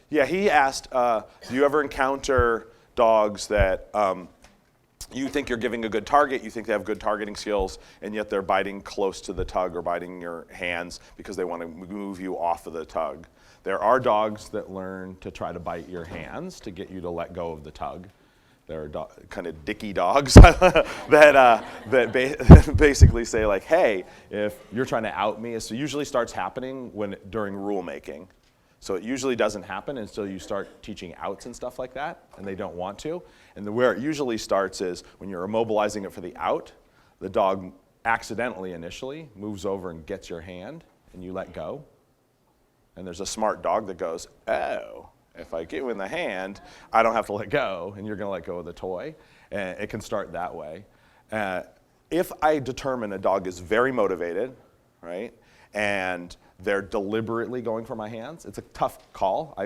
Yeah, he asked, do you ever encounter dogs that you think you're giving a good target, you think they have good targeting skills, and yet they're biting close to the tug or biting your hands because they want to move you off of the tug? There are dogs that learn to try to bite your hands to get you to let go of the tug. There are kind of dicky dogs that basically say like, hey, if you're trying to out me, it usually starts happening during rule making. So it usually doesn't happen until you start teaching outs and stuff like that, and they don't want to. And where it usually starts is when you're immobilizing it for the out, the dog accidentally initially moves over and gets your hand, and you let go. And there's a smart dog that goes, oh, if I get you in the hand, I don't have to let go, and you're going to let go of the toy. And it can start that way. If I determine a dog is very motivated, right, and they're deliberately going for my hands, it's a tough call. I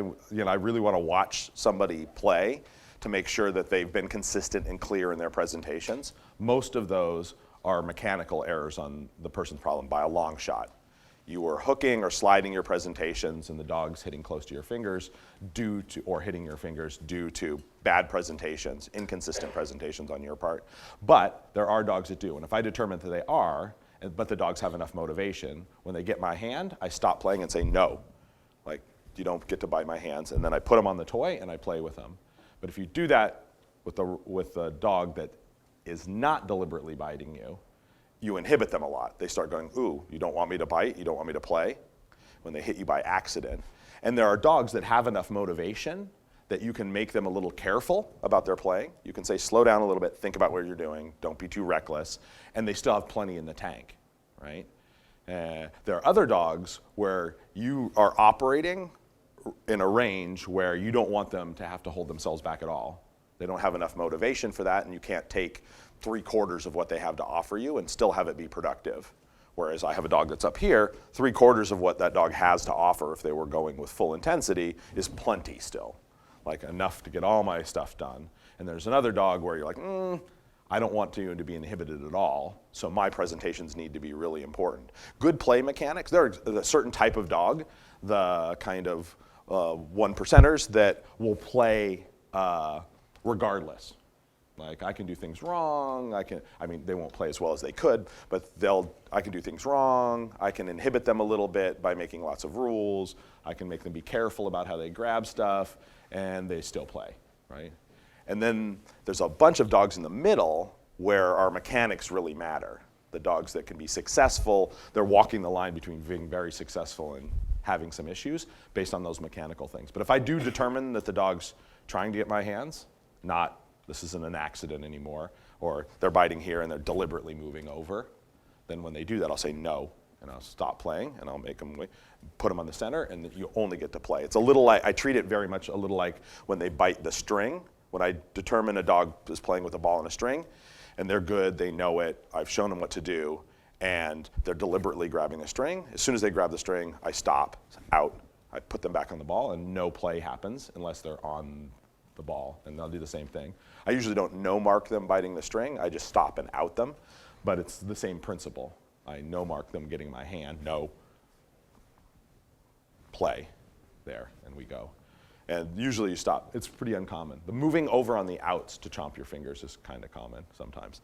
really want to watch somebody play to make sure that they've been consistent and clear in their presentations. Most of those are mechanical errors on the person's problem by a long shot. You are hooking or sliding your presentations and the dog's hitting close to your fingers or hitting your fingers due to bad presentations, inconsistent presentations on your part. But there are dogs that do, and if I determine that they are, but the dogs have enough motivation, when they get my hand, I stop playing and say no. Like, you don't get to bite my hands, and then I put them on the toy and I play with them. But if you do that with a dog that is not deliberately biting you, you inhibit them a lot. They start going, ooh, you don't want me to bite, you don't want me to play, when they hit you by accident. And there are dogs that have enough motivation that you can make them a little careful about their playing. You can say, slow down a little bit, think about what you're doing, don't be too reckless, and they still have plenty in the tank, right? There are other dogs where you are operating in a range where you don't want them to have to hold themselves back at all. They don't have enough motivation for that, and you can't take 3/4 of what they have to offer you and still have it be productive. Whereas I have a dog that's up here, 3/4 of what that dog has to offer if they were going with full intensity is plenty still. Like enough to get all my stuff done. And there's another dog where you're like, I don't want you to be inhibited at all, so my presentations need to be really important. Good play mechanics, there are a certain type of dog, the kind of 1%ers that will play regardless. Like, I can do things wrong, they won't play as well as they could, but I can do things wrong, I can inhibit them a little bit by making lots of rules, I can make them be careful about how they grab stuff, and they still play, right? And then there's a bunch of dogs in the middle where our mechanics really matter. The dogs that can be successful, they're walking the line between being very successful and having some issues based on those mechanical things. But if I do determine that the dog's trying to get my hands, not this isn't an accident anymore, or they're biting here and they're deliberately moving over, then when they do that, I'll say no, and I'll stop playing, and I'll make them put them on the center, and you only get to play. It's a little like, I treat it very much a little like when they bite the string. When I determine a dog is playing with a ball and a string, and they're good, they know it, I've shown them what to do, and they're deliberately grabbing the string. As soon as they grab the string, I stop, out, I put them back on the ball, and no play happens unless they're on the ball, and they'll do the same thing. I usually don't no mark them biting the string, I just stop and out them, but it's the same principle. I no mark them getting my hand, no, play, there, and we go. And usually you stop, it's pretty uncommon. The moving over on the outs to chomp your fingers is kind of common sometimes.